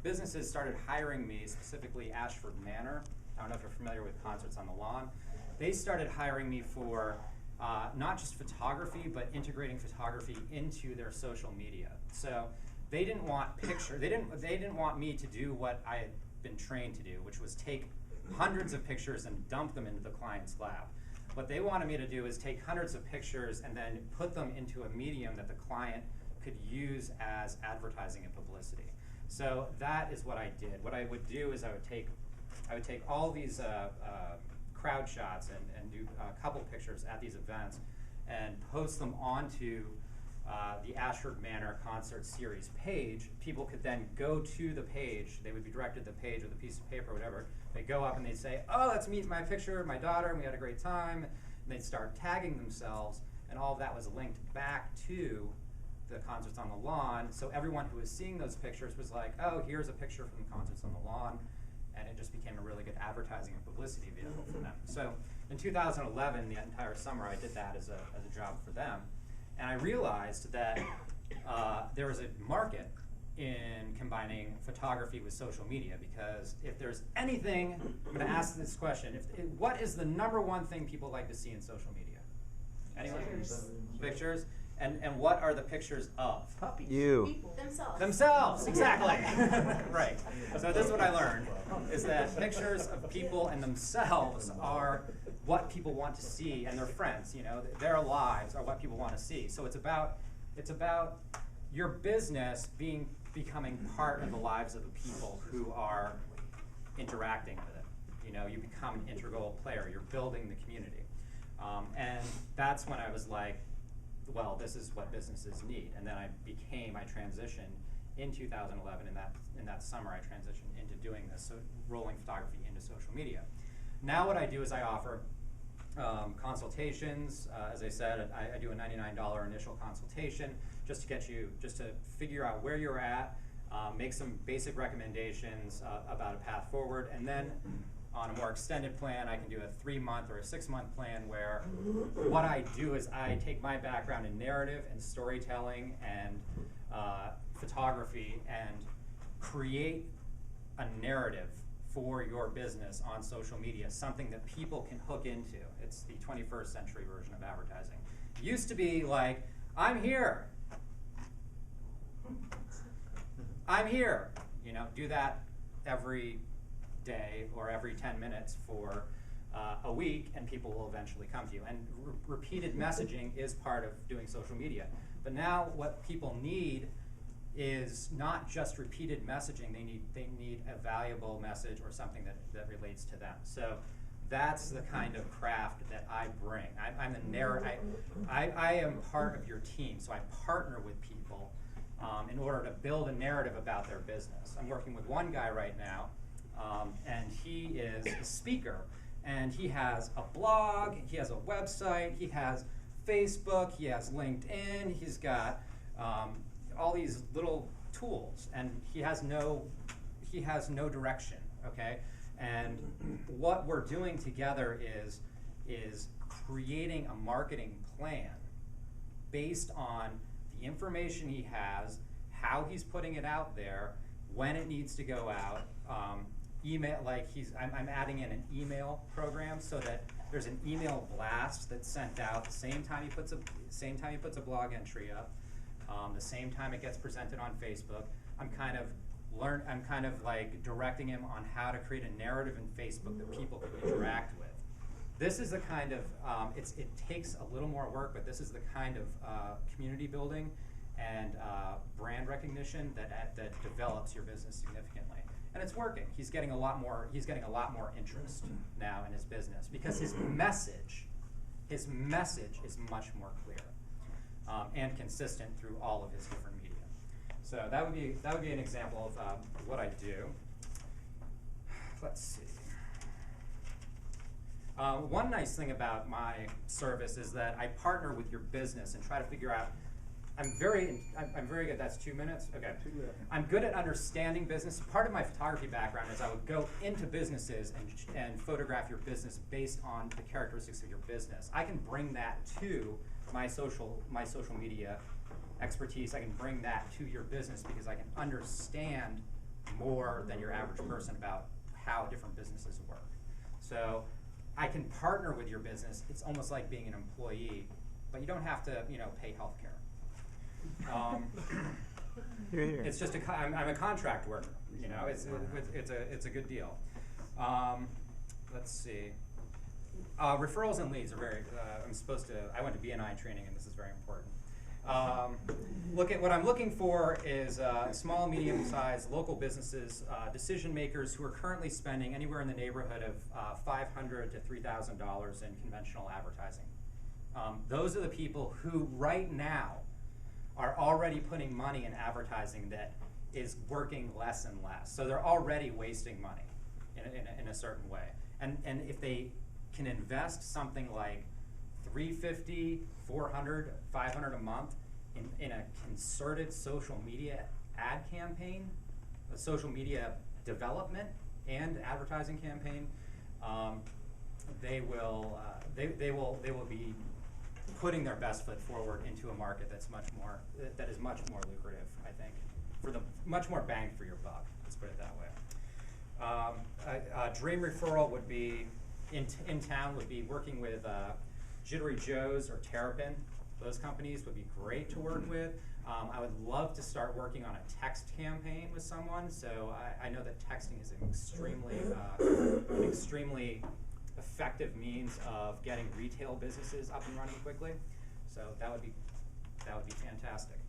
businesses started hiring me, specifically Ashford Manor. I don't know if you're familiar with Concerts on the Lawn. They started hiring me for not just photography, but integrating photography into their social media. So they didn't want pictures. They didn't want me to do what I had been trained to do, which was take hundreds of pictures and dump them into the client's lab. What they wanted me to do is take hundreds of pictures and then put them into a medium that the client could use as advertising and publicity. So that is what I did. What I would do is I would take all these crowd shots and do a couple pictures at these events and post them onto the Ashford Manor Concert Series page. People could then go to the page. They would be directed to the page with a piece of paper or whatever. They'd go up and they'd say, oh, let's meet my picture of my daughter, and we had a great time. And they'd start tagging themselves, and all of that was linked back to the Concerts on the Lawn. So everyone who was seeing those pictures was like, oh, here's a picture from the Concerts on the Lawn. And it just became a really good advertising and publicity vehicle for them. So in 2011, the entire summer, I did that as a job for them. And I realized that there was a market in combining photography with social media, because if there's anything, I'm going to ask this question, what is the #1 thing people like to see in social media? Anyone? Pictures. And what are the pictures of? Puppies. You. People. Themselves, exactly. Right. So this is what I learned, is that pictures of people and themselves are what people want to see, and their friends, you know, their lives are what people want to see. So it's about your business becoming part of the lives of the people who are interacting with it. You know, you become an integral player. You're building the community. And that's when I was like, well, this is what businesses need. And then I transitioned in 2011, in that summer, I transitioned into doing this, so rolling photography into social media. Now what I do is I offer consultations. As I said, I do a $99 initial consultation just to figure out where you're at, make some basic recommendations about a path forward, and then on a more extended plan, I can do a 3-month or a 6-month plan where what I do is I take my background in narrative and storytelling and photography and create a narrative for your business on social media, something that people can hook into. It's the 21st century version of advertising. It used to be like, I'm here. I'm here. You know, do that every day or every 10 minutes for a week, and people will eventually come to you. And repeated messaging is part of doing social media. But now what people need is not just repeated messaging. They need a valuable message or something that relates to them. So that's the kind of craft that I bring. I'm the narrator. I am part of your team, so I partner with people in order to build a narrative about their business. I'm working with one guy right now, and he is a speaker, and he has a blog, he has a website, he has Facebook, he has LinkedIn, he's got all these little tools, and he has no direction, okay? And what we're doing together is creating a marketing plan based on the information he has, how he's putting it out there, when it needs to go out. Email, like I'm adding in an email program so that there's an email blast that's sent out the same time he puts a blog entry up, the same time it gets presented on Facebook. I'm kind of like directing him on how to create a narrative in Facebook that people can interact with. This is the kind of it takes a little more work, but this is the kind of community building and brand recognition that develops your business significantly. And it's working. He's getting a lot more interest now in his business because his message is much more clear and consistent through all of his different media. So that would be an example of what I do. Let's see. One nice thing about my service is that I partner with your business and try to figure out. I'm very good. That's 2 minutes? Okay. I'm good at understanding business. Part of my photography background is I would go into businesses and photograph your business based on the characteristics of your business. I can bring that to my social media expertise. I can bring that to your business because I can understand more than your average person about how different businesses work. So I can partner with your business. It's almost like being an employee, but you don't have to, pay health care. It's just I'm a contract worker. It's a good deal. Let's see. Referrals and leads are very. I went to BNI training, and this is very important. What I'm looking for is small, medium-sized local businesses, decision makers who are currently spending anywhere in the neighborhood of $500 to $3,000 in conventional advertising. Those are the people who right now are already putting money in advertising that is working less and less. So they're already wasting money in a certain way. And if they can invest something like $350, $400, $500 a month in a concerted social media ad campaign, a social media development and advertising campaign, they will be putting their best foot forward into a market that is much more lucrative, I think, for the much more bang for your buck. Let's put it that way. A dream referral would be in town would be working with Jittery Joe's or Terrapin. Those companies would be great to work with. I would love to start working on a text campaign with someone. So I know that texting is an extremely effective means of getting retail businesses up and running quickly. So that would be fantastic.